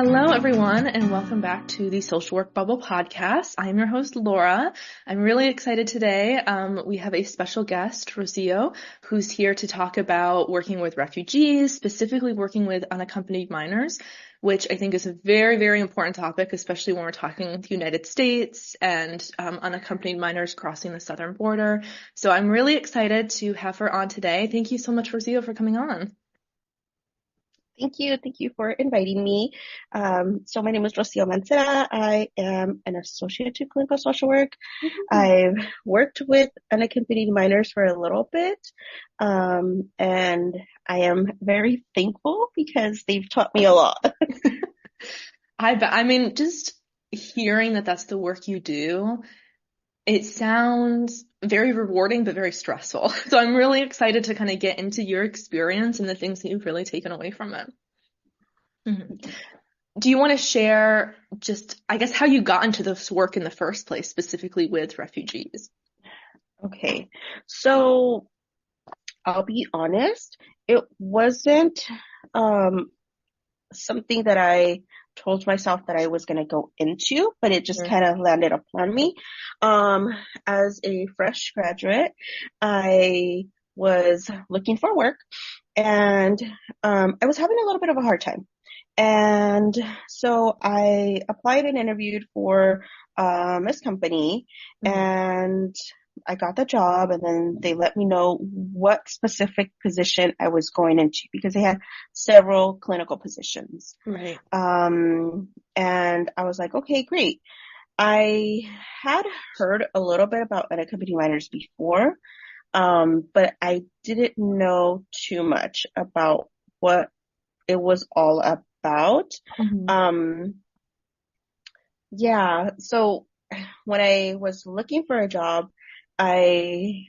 Hello, everyone, and welcome back to the Social Work Bubble podcast. I'm your host, Laura. I'm really excited today. We have a special guest, Rosio, who's here to talk about working with refugees, specifically working with unaccompanied minors, which I think is a very, very important topic, especially when we're talking the United States and unaccompanied minors crossing the southern border. So I'm really excited to have her on today. Thank you so much, Rosio, for coming on. Thank you. Thank you for inviting me. So my name is Rosio Mancera. I am an associate to clinical social work. I've worked with unaccompanied minors for a little bit, and I am very thankful because they've taught me a lot. I mean, just hearing that that's the work you do, it sounds very rewarding, but very stressful. So I'm really excited to kind of get into your experience and the things that you've really taken away from it. Mm-hmm. Do you want to share just, I guess, how you got into this work in the first place, specifically with refugees? Okay. So I'll be honest, it wasn't something that I told myself that I was going to go into, but it just kind of landed upon me. As a fresh graduate, I was looking for work and I was having a little bit of a hard time. And so I applied and interviewed for this company and I got the job, and then they let me know what specific position I was going into because they had several clinical positions. Right. And I was like, okay, great. I had heard a little bit about unaccompanied minors before, but I didn't know too much about what it was all about. Yeah. So when I was looking for a job, I'm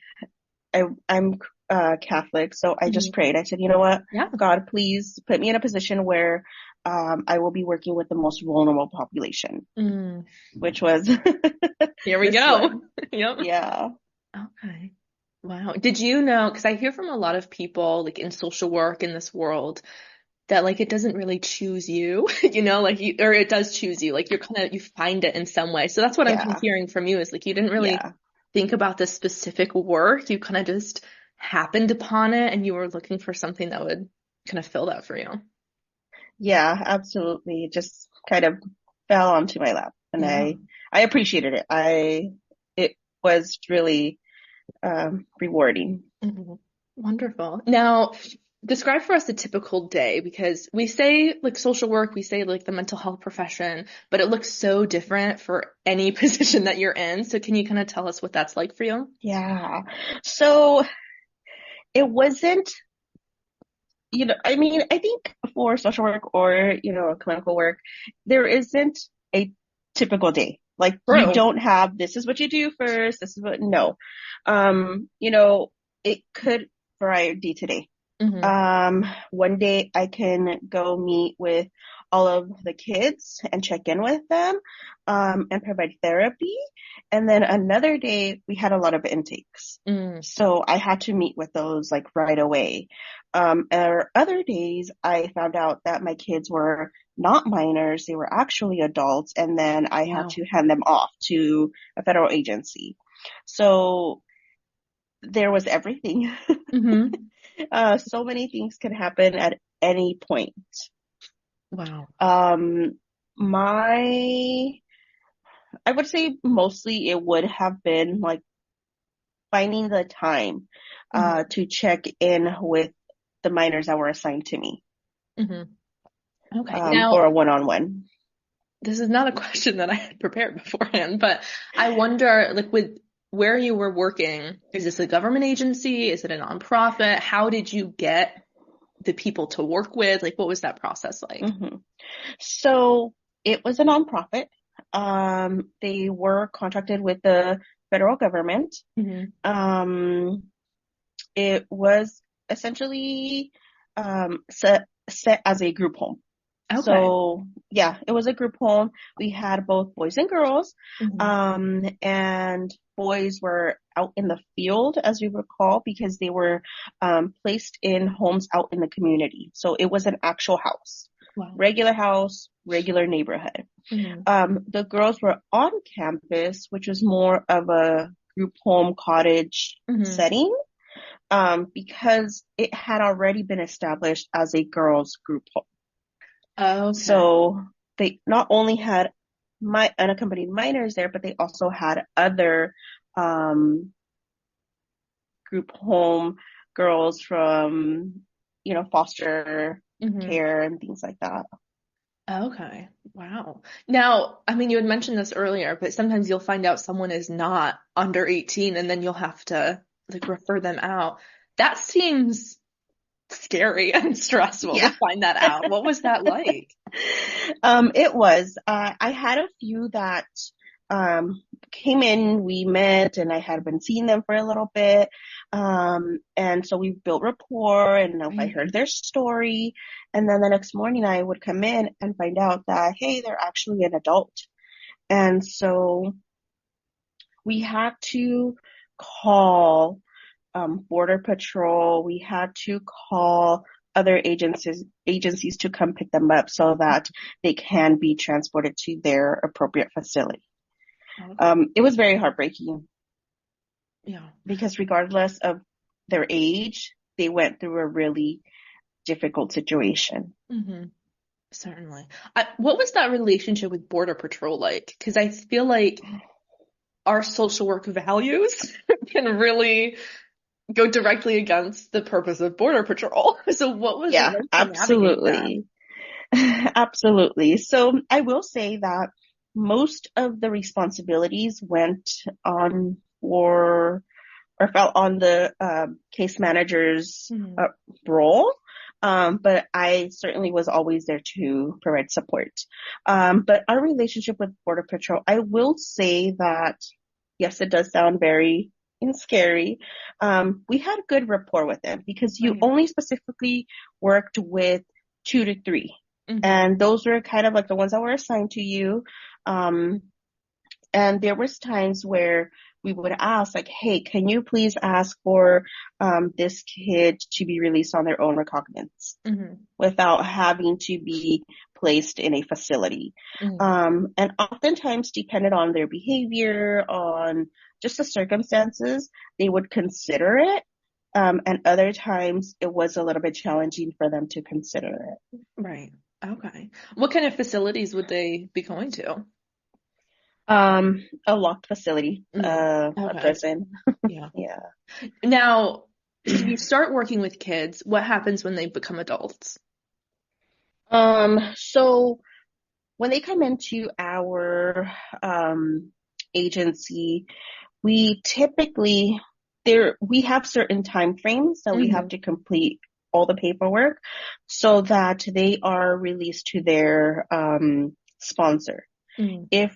Catholic, so I just prayed. I said, you know what? Yeah. God, please put me in a position where I will be working with the most vulnerable population, which was here we go. Yep. Yeah. Okay. Wow. Did you know, because I hear from a lot of people like in social work in this world that like it doesn't really choose you, you know, like you, or it does choose you, like you find it in some way. So that's what I'm kind of hearing from you is like you didn't really think about this specific work. You kind of just happened upon it and you were looking for something that would kind of fill that for you. Yeah, absolutely. It just kind of fell onto my lap and I appreciated it. It was really rewarding. Wonderful. Now, describe for us a typical day, because we say like social work, we say like the mental health profession, but it looks so different for any position that you're in. So can you kind of tell us what that's like for you? Yeah. So it wasn't, I mean, I think for social work or, clinical work, there isn't a typical day. Like you don't have, this is what you do first. This is what, no. It could vary day to day. One day I can go meet with all of the kids and check in with them, and provide therapy. And then another day we had a lot of intakes. So I had to meet with those like right away. Or other days I found out that my kids were not minors. They were actually adults. And then I had to hand them off to a federal agency. So there was everything. So many things can happen at any point. Wow. I would say mostly it would have been like finding the time to check in with the minors that were assigned to me. Okay. Now, for a one-on-one. This is not a question that I had prepared beforehand, but I wonder, like with where you were working, is this a government agency? Is it a nonprofit? How did you get the people to work with? Like, what was that process like? So it was a nonprofit. They were contracted with the federal government. It was essentially set as a group home. Okay. So yeah, it was a group home. We had both boys and girls, and boys were out in the field, as we recall, because they were placed in homes out in the community. So it was an actual house. Wow. regular house, regular neighborhood. The girls were on campus, which was more of a group home cottage setting, because it had already been established as a girls group home. Okay. So they not only had unaccompanied minors there, but they also had other group home girls from, foster care and things like that. Okay. Wow. Now, I mean, you had mentioned this earlier, but sometimes you'll find out someone is not under 18 and then you'll have to like refer them out. That seems scary and stressful to Yeah. find that out. What was that like? It was. I had a few that came in, we met, and I had been seeing them for a little bit. And so we built rapport, and I heard their story. And then the next morning I would come in and find out that, hey, they're actually an adult. And so we had to call Border Patrol. We had to call other agencies to come pick them up so that they can be transported to their appropriate facility. It was very heartbreaking. Yeah. Because regardless of their age, they went through a really difficult situation. Certainly. What was that relationship with Border Patrol like? Because I feel like our social work values can really go directly against the purpose of Border Patrol. So what was it like to navigate that? Absolutely. So I will say that most of the responsibilities went on or fell on the case manager's role. But I certainly was always there to provide support. But our relationship with Border Patrol, I will say that, yes, it does sound very scary. We had good rapport with them because you only specifically worked with 2 to 3. And those were kind of like the ones that were assigned to you. And there was times where we would ask, like, hey, can you please ask for this kid to be released on their own recognizance without having to be placed in a facility? And oftentimes, depending on their behavior, on just the circumstances, they would consider it. And other times, it was a little bit challenging for them to consider it. Right. Okay. What kind of facilities would they be going to? A locked facility, a prison. Yeah. Yeah. Now, so you start working with kids. What happens when they become adults? So when they come into our agency, we typically we have certain time frames that we have to complete all the paperwork so that they are released to their sponsor. If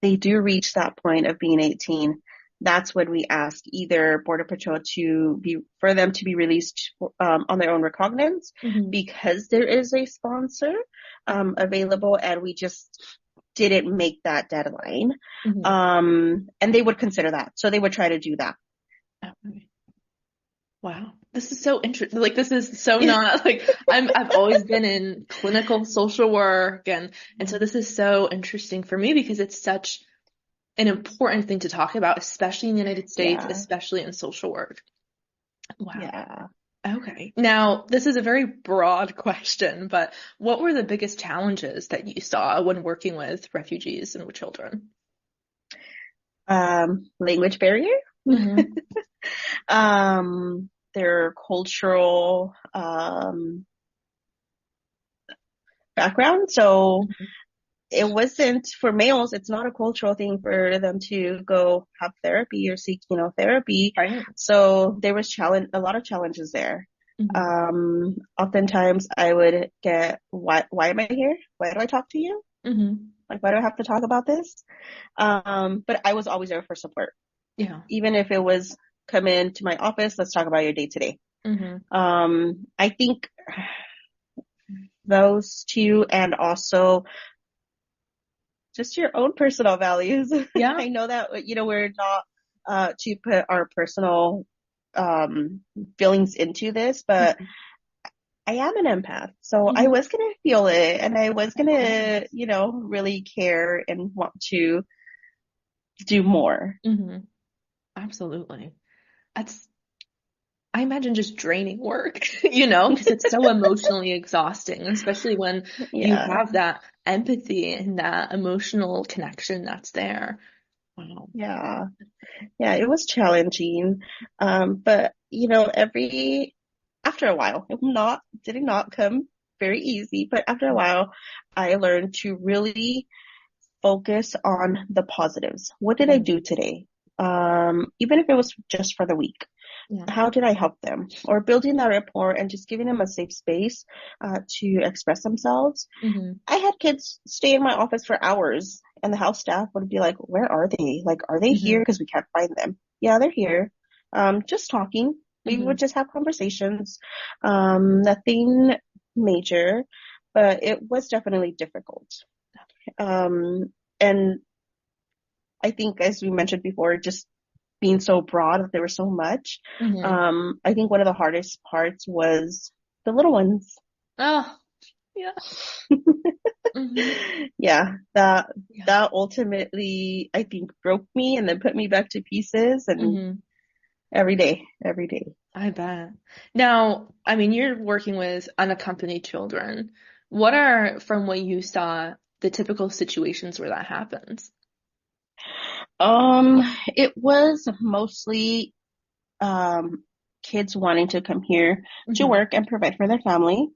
they do reach that point of being 18, that's when we ask either Border Patrol for them to be released on their own recognizance because there is a sponsor available and we just didn't make that deadline. And they would consider that. So they would try to do that. Wow. This is so interesting. Like, this is so not like I've always been in clinical social work and so this is so interesting for me because it's such an important thing to talk about, especially in the United States, especially in social work. Wow. Yeah. Okay. Now, this is a very broad question, but what were the biggest challenges that you saw when working with refugees and with children? Language barrier. Their cultural background. So it wasn't for males. It's not a cultural thing for them to go have therapy or seek, therapy. Right. So there was a lot of challenges there. Oftentimes I would get, why am I here? Why do I talk to you? Like, why do I have to talk about this? But I was always there for support. Yeah. Even if it was come into my office, let's talk about your day today. I think those two and also just your own personal values. Yeah. I know that, we're not to put our personal feelings into this, but I am an empath, so I Mm-hmm. was gonna feel it, and I was gonna, really care and want to do more. Mm-hmm. Absolutely. That's, I imagine just draining work, because it's so emotionally exhausting, especially when you Yeah, have that empathy and that emotional connection that's there. Wow. yeah, yeah. It was challenging, but every after a while, it did not come very easy, but after a while, I learned to really focus on the positives. What did I Mm-hmm. do today? Even if it was just for the week, Yeah. how did I help them? Or building that rapport and just giving them a safe space to express themselves. Mm-hmm. I had kids stay in my office for hours, and the house staff would be like, "Where are they? Like, are they here? Mm-hmm. Because we can't find them." Yeah, they're here. Just talking. We Mm-hmm. would just have conversations. Nothing major, but it was definitely difficult. And I think, as we mentioned before, just being so broad that there was so much. Mm-hmm. I think one of the hardest parts was the little ones. Oh, yeah. Mm-hmm. Yeah, that Yeah. that ultimately I think broke me and then put me back to pieces and Mm-hmm. every day. I bet. Now, I mean, you're working with unaccompanied children. What are, from what you saw, the typical situations where that happens? It was mostly kids wanting to come here to Mm-hmm. work and provide for their family.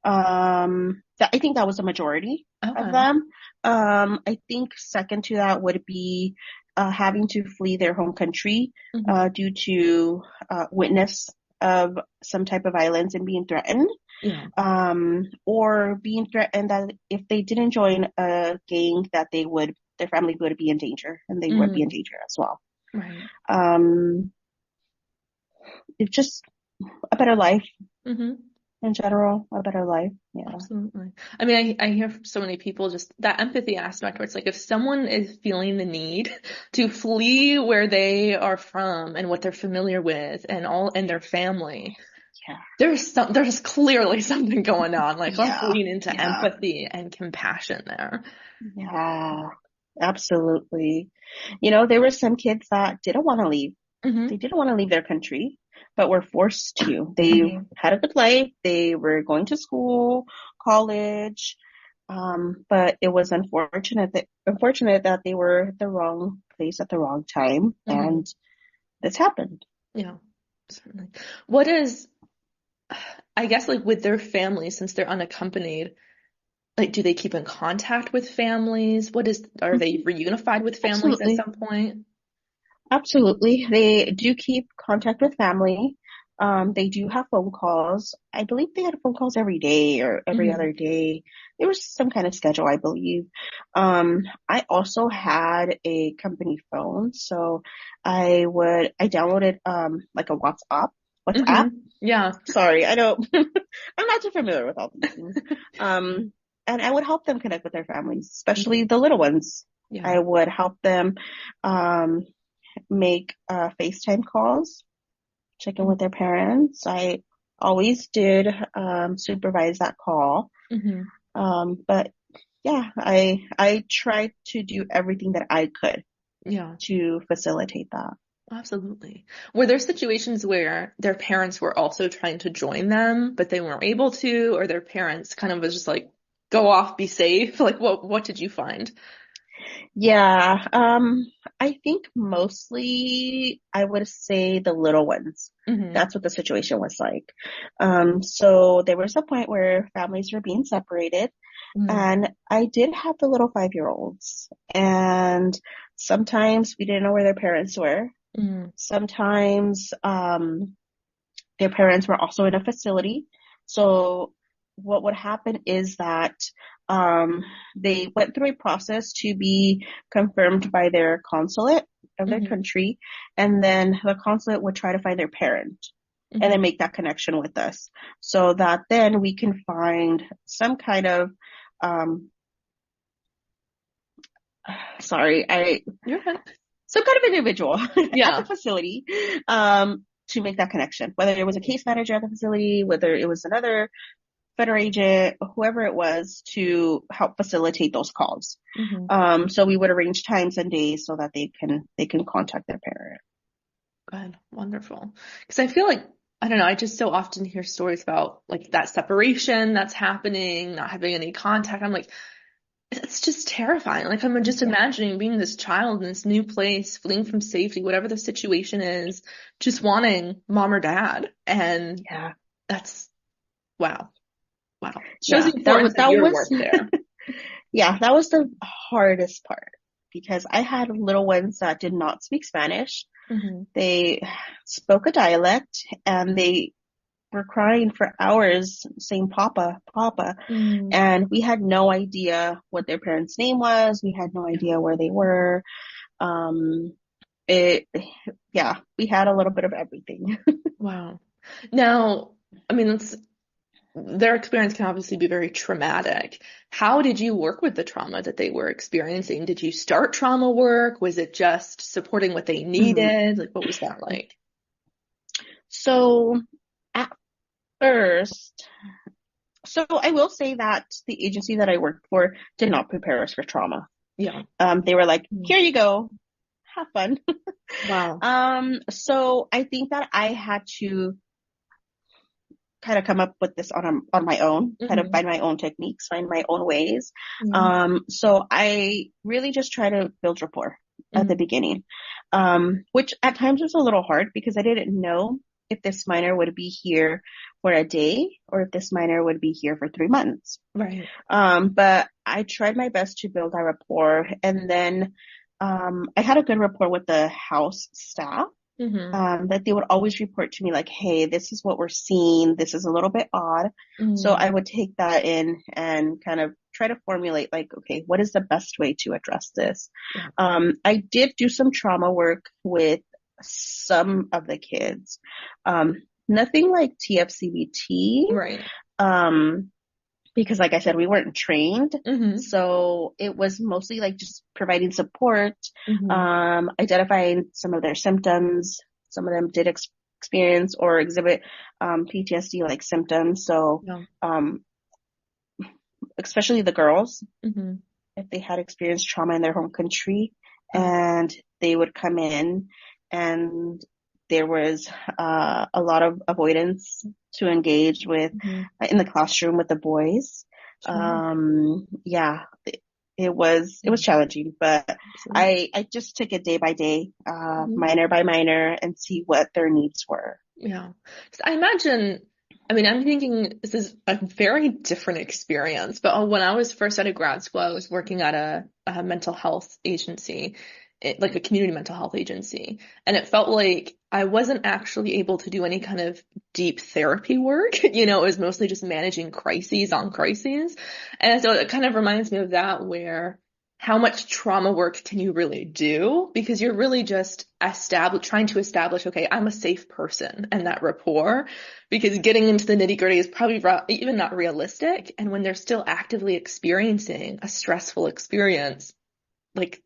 I think that was the majority of Okay. them. I think second to that would be having to flee their home country Mm-hmm. due to witness of some type of violence and being threatened, Yeah. or being threatened that if they didn't join a gang, that their family would be in danger and they would be in Mm-hmm. danger as well. Right. Um, it's just a better life Mm-hmm. in general, a better life. Yeah. Absolutely. I mean, I hear from so many people just that empathy aspect where it's like if someone is feeling the need to flee where they are from and what they're familiar with and their family, Yeah. there's clearly something going on. Like let's Yeah. lean into Yeah. empathy and compassion there. Yeah. Absolutely. There were some kids that didn't want to leave. They Hmm. didn't want to leave their country, but were forced to. They Hmm. had a good life. They were going to school, college, but it was unfortunate that they were at the wrong place at the wrong time, Hmm. and this happened. Yeah, certainly. What is, I guess, like with their families, since they're unaccompanied, like, do they keep in contact with families? Are they Mhm. reunified with families at Absolutely. some point? Absolutely. They do keep contact with family. They do have phone calls. I believe they had phone calls every day or every Hmm. other day. There was some kind of schedule, I believe. I also had a company phone, so I downloaded like a WhatsApp. Hmm. Yeah. Sorry, I don't I'm not too familiar with all these things. Um, and I would help them connect with their families, especially Hmm. the little ones. Yeah. I would help them um make FaceTime calls, check in with their parents. I always did supervise that call. Hmm. But yeah, I tried to do everything that I could Yeah, to facilitate that. absolutely. Were there situations where their parents were also trying to join them, but they weren't able to, or their parents kind of was just like, go off, be safe? Like what did you find? Yeah, I think mostly I would say the little ones. Hmm. That's what the situation was like. So there was a point where families were being separated. Hmm. And I did have the little 5-year-olds, and sometimes we didn't know where their parents were. Hmm. Sometimes their parents were also in a facility. So what would happen is that um, they went through a process to be confirmed by their consulate of their Hmm. country, and then the consulate would try to find their parent and then Hmm. make that connection with us so that then we can find some kind of um, sorry, I You're good. some kind of individual at the Yeah. facility to make that connection, whether it was a case manager at the facility, whether it was another federal agent, whoever it was, to help facilitate those calls. So we would arrange times and days so that they can contact their parent. Good. Wonderful. Because I feel like, I don't know, I just so often hear stories about like that separation that's happening, not having any contact. I'm like, it's just terrifying. Like I'm just imagining being this child in this new place, fleeing from safety, whatever the situation is, just wanting mom or dad. And that's, wow. Shows the importance of your work there. Yeah, that was the hardest part because I had little ones that did not speak Spanish. They spoke a dialect and they were crying for hours saying Papa, Papa. And we had no idea what their parents' name was. We had no idea where they were. We had a little bit of everything. Wow. Now, I mean, their experience can obviously be very traumatic. How did you work with the trauma that they were experiencing? Did you start trauma work? Was it just supporting what they needed? Like, what was that like? So at first, I will say that the agency that I worked for did not prepare us for trauma. Yeah. They were like, here you go. Have fun. Wow. So I think that I had to kind of come up with this on my own, kind of find my own techniques, find my own ways. So I really just try to build rapport at the beginning, which at times was a little hard because I didn't know if this minor would be here for a day or if this minor would be here for 3 months. Right. But I tried my best to build that rapport. And then I had a good rapport with the house staff. That they would always report to me like, hey, this is what we're seeing. This is a little bit odd. So I would take that in and kind of try to formulate like, okay, what is the best way to address this? I did do some trauma work with some of the kids. Nothing like TFCBT. Right. Because like I said, we weren't trained. So it was mostly like just providing support, identifying some of their symptoms. Some of them did experience or exhibit PTSD like symptoms. So especially the girls, if they had experienced trauma in their home country and they would come in and there was a lot of avoidance to engage with in the classroom with the boys. It was challenging, but I just took it day by day, minor by minor, and see what their needs were. Yeah. I imagine, I mean, I'm thinking this is a very different experience, but when I was first out of grad school, I was working at a mental health agency, like a community mental health agency. And it felt like I wasn't actually able to do any kind of deep therapy work. It was mostly just managing crises on crises. And so it kind of reminds me of that, where how much trauma work can you really do? Because you're really just trying to establish, okay, I'm a safe person, and that rapport, because getting into the nitty gritty is probably even not realistic. And when they're still actively experiencing a stressful experience, like,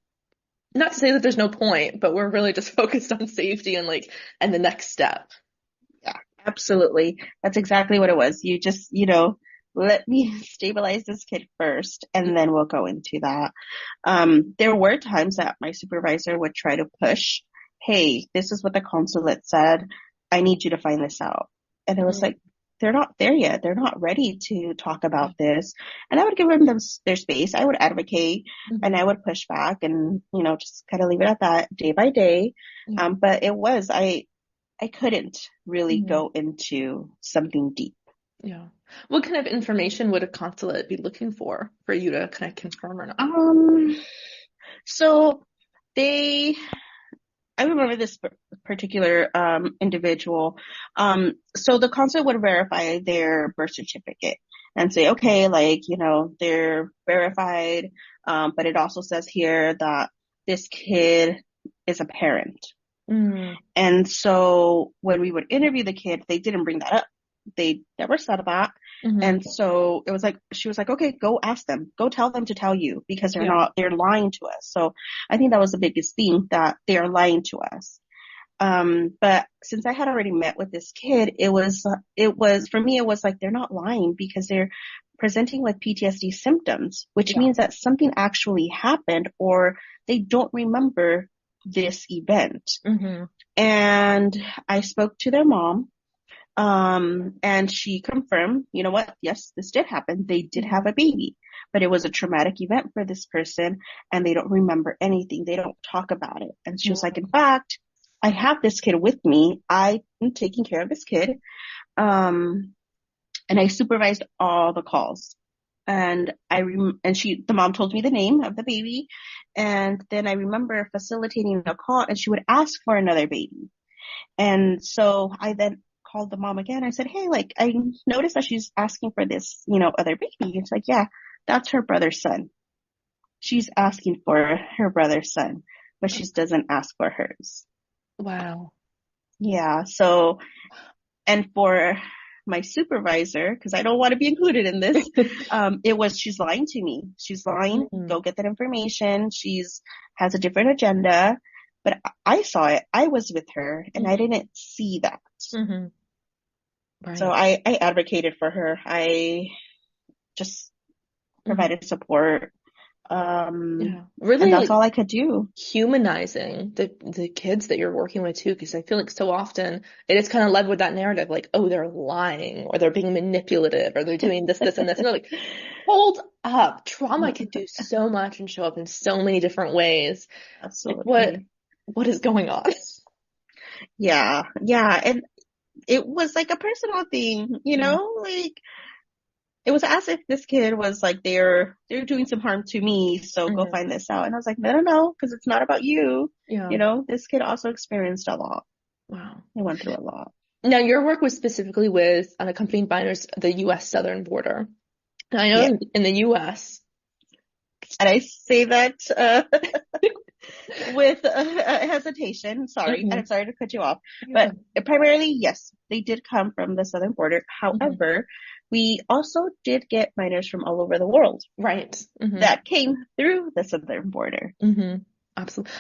not to say that there's no point, but we're really just focused on safety and the next step. Yeah, absolutely. That's exactly what it was. You just, let me stabilize this kid first, and then we'll go into that. There were times that my supervisor would try to push, hey, this is what the consulate said. I need you to find this out. And it was like, they're not there yet. They're not ready to talk about this. And I would give them their space. I would advocate and I would push back and, just kind of leave it at that day by day. But it was, I couldn't really go into something deep. Yeah. What kind of information would a consulate be looking for you to kind of confirm or not? So I remember this particular individual. So the consulate would verify their birth certificate and say, okay, they're verified, but it also says here that this kid is a parent. And so when we would interview the kid, they didn't bring that up. They never said that. And so it was like, she was like, okay, go ask them, go tell them to tell you, because they're lying to us. So I think that was the biggest thing, that they are lying to us. But since I had already met with this kid, for me, it was like, they're not lying because they're presenting with PTSD symptoms, which Yeah. means that something actually happened or they don't remember this event. Mm-hmm. And I spoke to their mom, and she confirmed, you know what? Yes, this did happen. They did have a baby, but it was a traumatic event for this person and they don't remember anything. They don't talk about it. And she was like, in fact, I have this kid with me. I'm taking care of this kid. And I supervised all the calls. And the mom told me the name of the baby. And then I remember facilitating a call and she would ask for another baby. And so I then called the mom again. I said, hey, like, I noticed that she's asking for this, other baby. It's like, yeah, that's her brother's son. She's asking for her brother's son, but she doesn't ask for hers. Wow. Yeah. So, and for my supervisor, because I don't want to be included in this, she's lying to me. She's lying. Mm-hmm. Go get that information. Has a different agenda. But I saw it. I was with her and I didn't see that. Mm-hmm. Right. So I advocated for her. I just provided support. Yeah. Really, and that's all I could do. Humanizing the kids that you're working with too, because I feel like so often it is kind of led with that narrative, like, oh, they're lying or they're being manipulative or they're doing this, this, and this. And they're like, hold up. Trauma can do so much and show up in so many different ways. Absolutely. Like, what is going on? Yeah. Yeah. And it was like a personal thing, like it was as if this kid was like, they're doing some harm to me. So go find this out. And I was like, no, because it's not about you. Yeah. This kid also experienced a lot. Wow. He went through a lot. Now, your work was specifically with unaccompanied minors, the U.S. southern border. Now, I know in the U.S. And I say that with hesitation. Sorry. And I'm sorry to cut you off. But primarily, yes, they did come from the southern border. However, we also did get minors from all over the world. Right. That came through the southern border. Absolutely.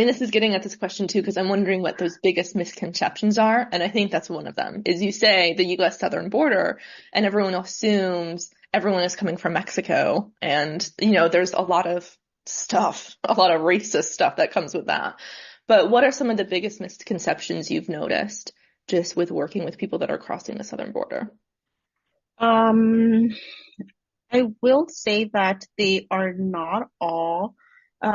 This is getting at this question too, because I'm wondering what those biggest misconceptions are. And I think that's one of them is you say the U.S. southern border and everyone assumes everyone is coming from Mexico. And, there's a lot of stuff, a lot of racist stuff that comes with that. But what are some of the biggest misconceptions you've noticed just with working with people that are crossing the southern border? I will say that they are not all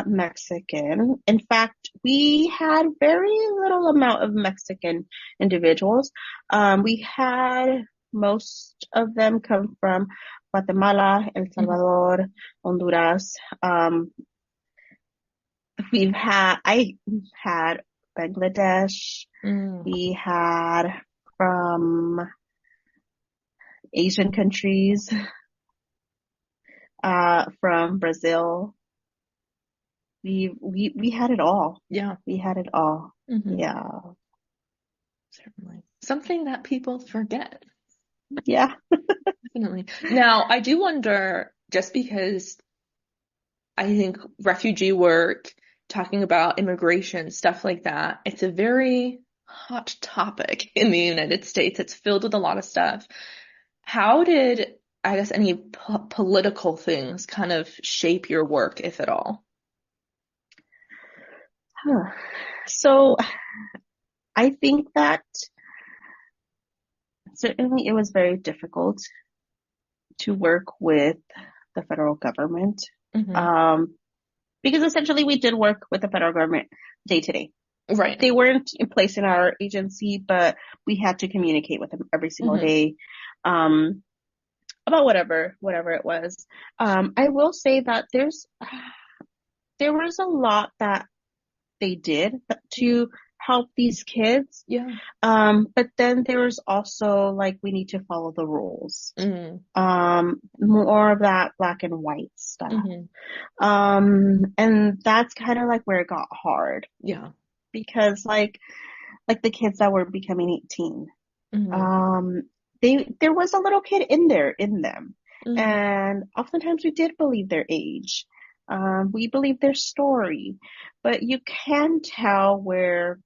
Mexican. In fact, we had very little amount of Mexican individuals. We had most of them come from Guatemala, El Salvador, Honduras. I had Bangladesh. We had from Asian countries, from Brazil. We had it all. Yeah. We had it all. Yeah. Certainly. Something that people forget. Yeah. Definitely. Now, I do wonder, just because I think refugee work, talking about immigration, stuff like that, it's a very hot topic in the United States. It's filled with a lot of stuff. How did, I guess, any political things kind of shape your work, if at all? So I think that certainly it was very difficult to work with the federal government, because essentially we did work with the federal government day to day. Right. They weren't in place in our agency, but we had to communicate with them every single day, about whatever it was. I will say that there was a lot that they did to help these kids. Yeah. But then there was also like, we need to follow the rules. More of that black and white stuff. And that's kind of like where it got hard. Yeah. Because like the kids that were becoming 18, there was a little kid in them. And oftentimes we did believe their age. We believed their story, but you can tell where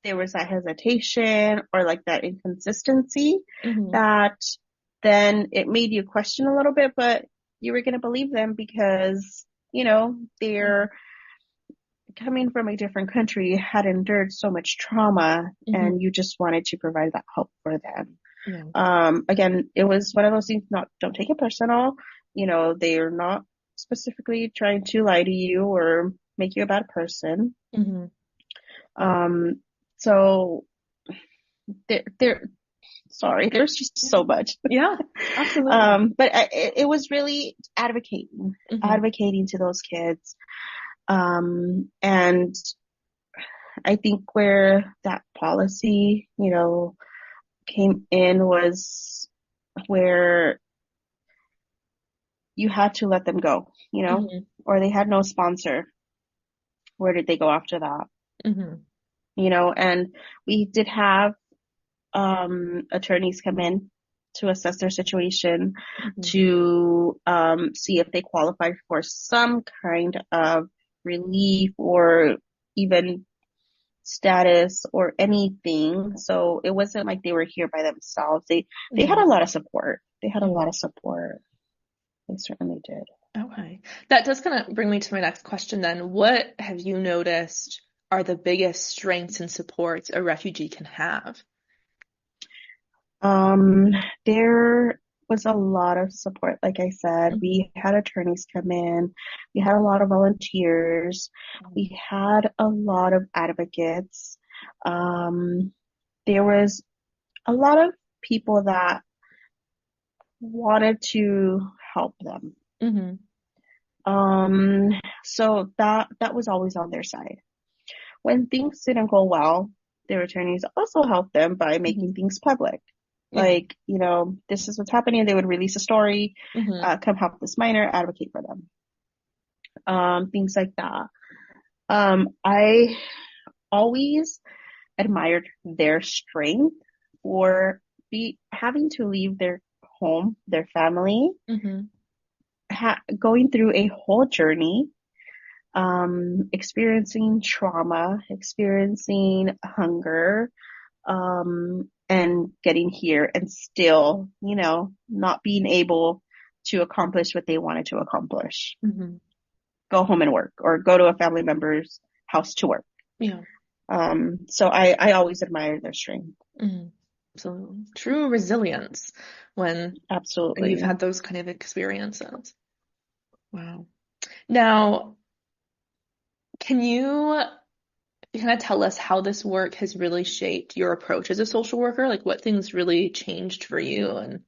there was that hesitation or like that inconsistency Mm-hmm. that then it made you question a little bit, but you were going to believe them because, they're coming from a different country, had endured so much trauma, Mm-hmm. and you just wanted to provide that help for them. Yeah. Again, it was one of those things, don't take it personal. They are not specifically trying to lie to you or make you a bad person. Mm-hmm. So there, sorry, there's just so much. Yeah, absolutely. But it was really Mm-hmm. advocating to those kids. And I think where that policy, came in was where you had to let them go, Mm-hmm. or they had no sponsor. Where did they go after that? Mm-hmm. And we did have attorneys come in to assess their situation, Mm-hmm. to see if they qualified for some kind of relief or even status or anything. So it wasn't like they were here by themselves. They had Mm-hmm. a lot of support. They had a Yeah. lot of support. They certainly did. Okay. That does kind of bring me to my next question then. What have you noticed are the biggest strengths and supports a refugee can have? Um, there was a lot of support. Like I said, Mm-hmm. we had attorneys come in. We had a lot of volunteers. We had a lot of advocates. Um, there was a lot of people that wanted to help them. Mm-hmm. Um, so that was always on their side. When things didn't go well, their attorneys also helped them by Mm-hmm. making things public. Yeah. Like, this is what's happening. They would release a story, Mm-hmm. come help this minor, advocate for them. Things like that. I always admired their strength for having to leave their home, their family, Mm-hmm. going through a whole journey, experiencing trauma, experiencing hunger, and getting here and still, not being able to accomplish what they wanted to accomplish. Mm-hmm. Go home and work or go to a family member's house to work. Yeah. So I always admire their strength. Mm-hmm. Absolutely. True resilience when you've Absolutely. had those kind of experiences. Wow. Now, can you kind of tell us how this work has really shaped your approach as a social worker? Like what things really changed for you and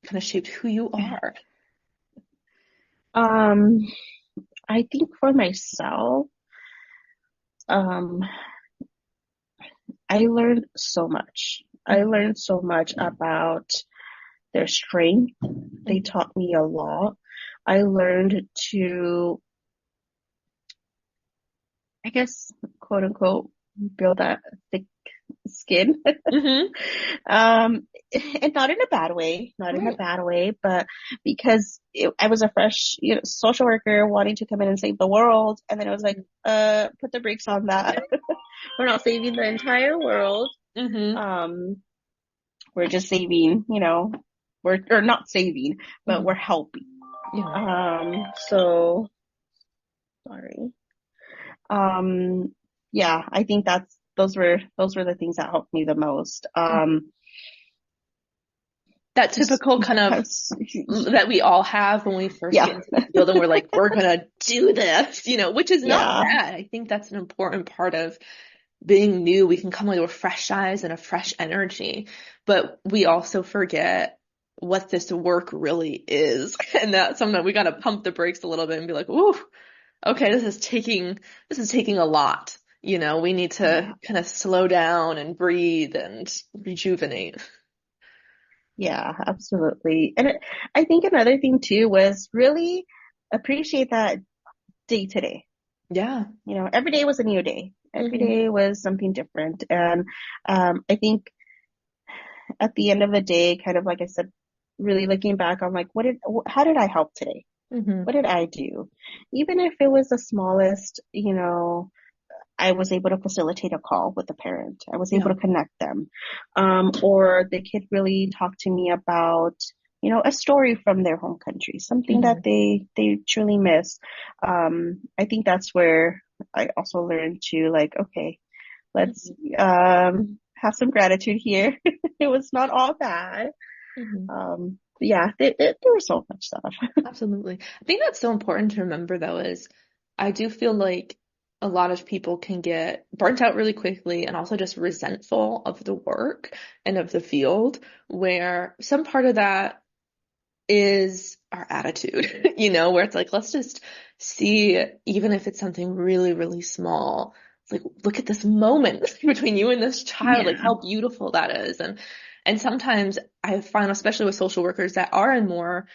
kind of shaped who you are? Um, I think for myself, um, I learned so much. I Mm-hmm. learned so much about their strength. They taught me a lot. I learned to, I guess, quote unquote, build that thick skin. Mm-hmm. And not in a bad way, not in a Right. bad way, but because I was a fresh, social worker wanting to come in and save the world. And then I was like, put the brakes on that. We're not saving the entire world. Mm-hmm. Um, we're just saving, or not saving, but Mm-hmm. we're helping. Yeah. So sorry. Um, yeah, I think those were the things that helped me the most. That Just typical kind of that we all have when we first yeah, get into the field and we're like, we're gonna do this, which is not yeah, bad. I think that's an important part of being new. We can come with fresh eyes and a fresh energy, but we also forget what this work really is. And that sometimes we gotta pump the brakes a little bit and be like, ooh, okay, this is taking a lot. We need to yeah, kind of slow down and breathe and rejuvenate. yeah, absolutely. And I think another thing too was really appreciate that day to day. Yeah. Every day was a new day. Every Hmm. day was something different. And I think at the end of the day, kind of like I said, really looking back on like, how did I help today? Hmm. What did I do? Even if it was the smallest, I was able to facilitate a call with the parent. I was able Yeah. to connect them. Or the kid really talked to me about, a story from their home country, something that they truly miss. I think that's where I also learned to like, okay, let's have some gratitude here. It was not all bad. Yeah, there was so much stuff. Absolutely. I think that's so important to remember though, is I do feel like a lot of people can get burnt out really quickly and also just resentful of the work and of the field, where some part of that is our attitude, where it's like, let's just see, even if it's something really, really small, it's like, look at this moment between you and this child, like Yeah. how beautiful that is. And sometimes I find, especially with social workers that are in more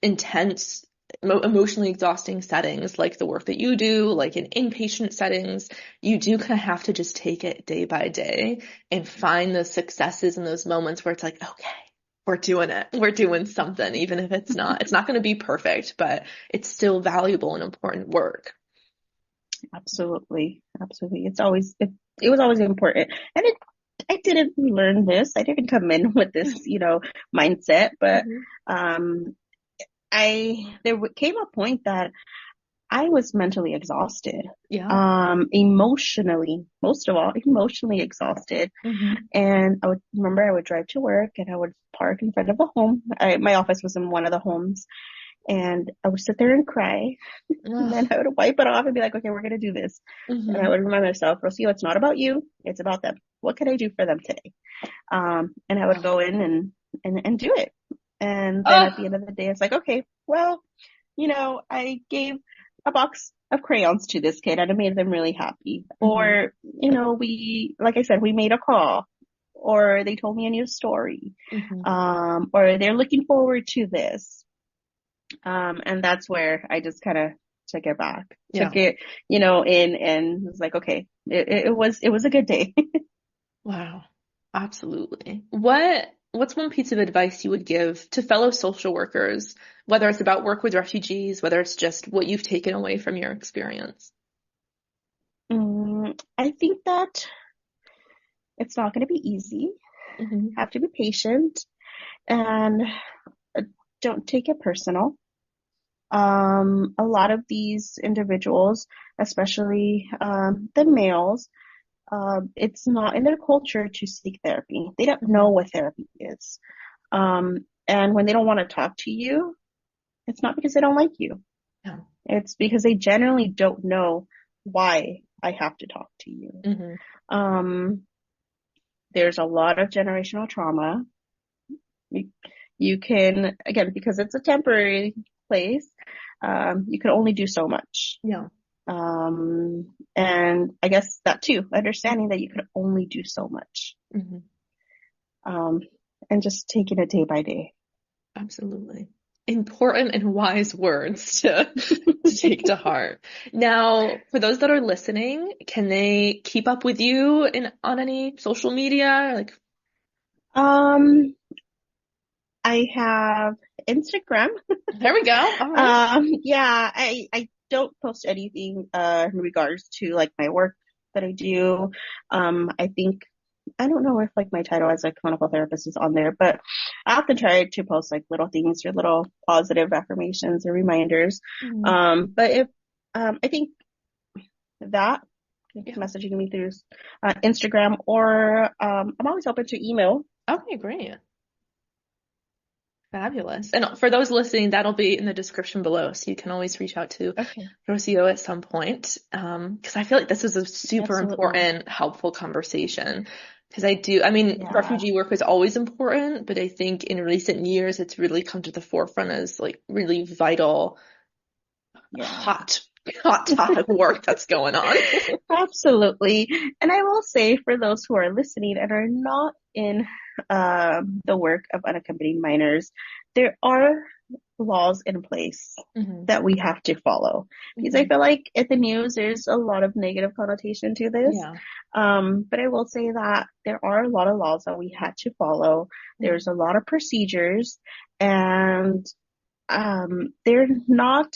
intense, emotionally exhausting settings, like the work that you do, like in inpatient settings, you do kind of have to just take it day by day and find those successes in those moments where it's like, okay, we're doing it. We're doing something, even if it's not going to be perfect, but it's still valuable and important work. Absolutely. Absolutely. It was always important. And I didn't learn this. I didn't come in with this, mindset, but, Mhm. there came a point that I was mentally exhausted, Yeah. emotionally, most of all, emotionally exhausted. Hmm. And I would drive to work and I would park in front of a home. My office was in one of the homes, and I would sit there and cry. And then I would wipe it off and be like, okay, we're going to do this. And I Hmm. would remind myself, Rosio, it's not about you. It's about them. What can I do for them today? And I would go in and do it. And then at the Oh, end of the day, it's like, okay, well, I gave a box of crayons to this kid and it made them really happy. hmm. Or, like I said, we made a call, or they told me a new story. Hmm. Or they're looking forward to this. And that's where I just kind of took it back, Yeah. took it, in, and was like, okay, it was a good day. Wow. Absolutely. What's one piece of advice you would give to fellow social workers, whether it's about work with refugees, whether it's just what you've taken away from your experience? I think that it's not going to be easy. Hmm. Have to be patient and uh, don't take it personal. A lot of these individuals, especially the males, it's not in their culture to seek therapy. They don't know what therapy is. And when they don't want to talk to you, it's not because they don't like you. Yeah. It's because they generally don't know why I have to talk to you. Hmm. Um, there's a lot of generational trauma. You, you can, again, because it's a temporary place, you can only do so much. Yeah. And I guess that too, understanding that you can only do so much. Hmm. Um, and just taking it day by day. Absolutely. Important and wise words to take to heart. Now, for those that are listening, can they keep up with you on any social media? Like, Um, I have Instagram. there we go. All right. Yeah, I don't post anything in regards to like my work that I do. I think I don't know if like my title as a clinical therapist is on there, but I often try to post like little things or little positive affirmations or reminders. Mhm. But if I think that Yeah. messaging me through Instagram, or I'm always open to email. Okay, great. Fabulous. And for those listening, that'll be in the description below, so you can always reach out to Okay, Rosio at some point. Because I feel like this is a super absolutely. important, helpful conversation. Because I mean, Yeah, refugee work is always important, but I think in recent years, it's really come to the forefront as like really vital, yeah. hot, hot topic work that's going on. Absolutely. And I will say for those who are listening and are not in the work of unaccompanied minors, there are laws in place Hmm. that we have to follow. Because I Hmm. feel like at the news, there's a lot of negative connotation to this. Yeah. But I will say that there are a lot of laws that we had to follow. Mhm. There's a lot of procedures, and they're not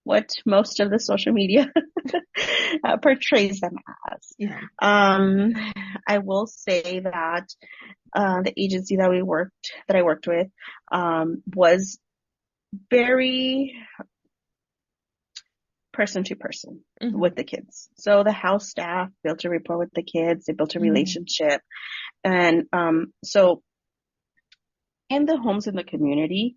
what most of the social media portrays them as. Yeah. I will say that the agency that I worked with was very person to person with the kids. So the house staff built a rapport with the kids. They built a relationship. And so in the homes in the community,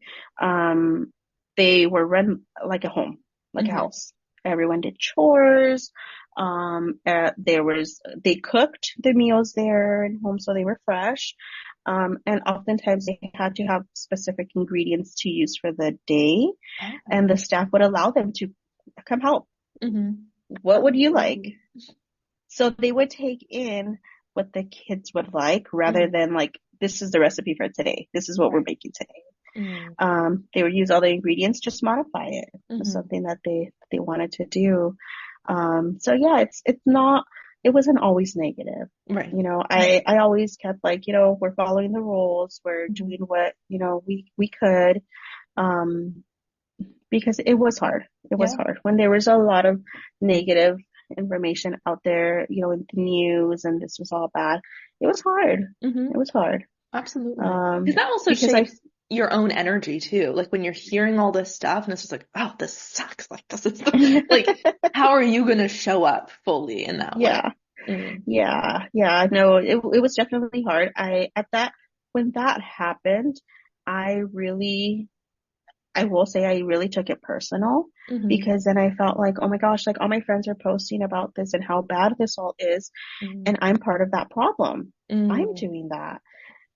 they were run like a home, like a house. Everyone did chores. They cooked the meals there in home, so they were fresh. And oftentimes they had to have specific ingredients to use for the day, and the staff would allow them to come help. What would you like? So they would take in what the kids would like rather than like, this is the recipe for today. This is what we're making today. They would use all the ingredients, just modify it. It's something that they wanted to do. So yeah, it wasn't always negative. Right. You know, I always kept like, you know, we're following the rules. We're doing what, you know, we could, because it was hard. It was hard when there was a lot of negative information out there, you know, in the news, and this was all bad. It was hard. It was hard. Absolutely. Because that also shapes your own energy too. Like when you're hearing all this stuff and it's just like, oh, this sucks. Like this is like, how are you going to show up fully in that way? Yeah. No, it was definitely hard. When that happened, I will say I really took it personal, because then I felt like, oh my gosh, like all my friends are posting about this and how bad this all is. And I'm part of that problem. I'm doing that.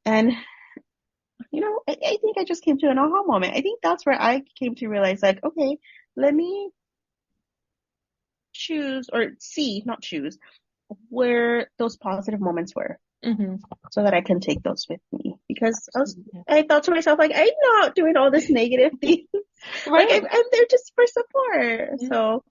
And, you know, I think I just came to an aha moment. I think that's where I came to realize like, okay, let me not choose where those positive moments were. So that I can take those with me, because I thought to myself, like, I'm not doing all this negative things. Like I'm there just for support. So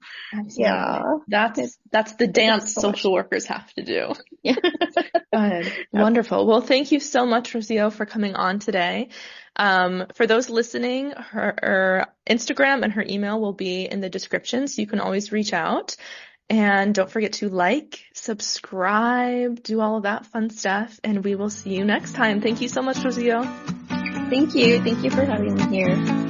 that's the dance social workers have to do. Good. Wonderful. Well, thank you so much, Rosio, for coming on today. For those listening, her Instagram and her email will be in the description, so you can always reach out. And don't forget to like, subscribe, do all of that fun stuff, and we will see you next time. Thank you so much, Rosio. Thank you. Thank you for having me here.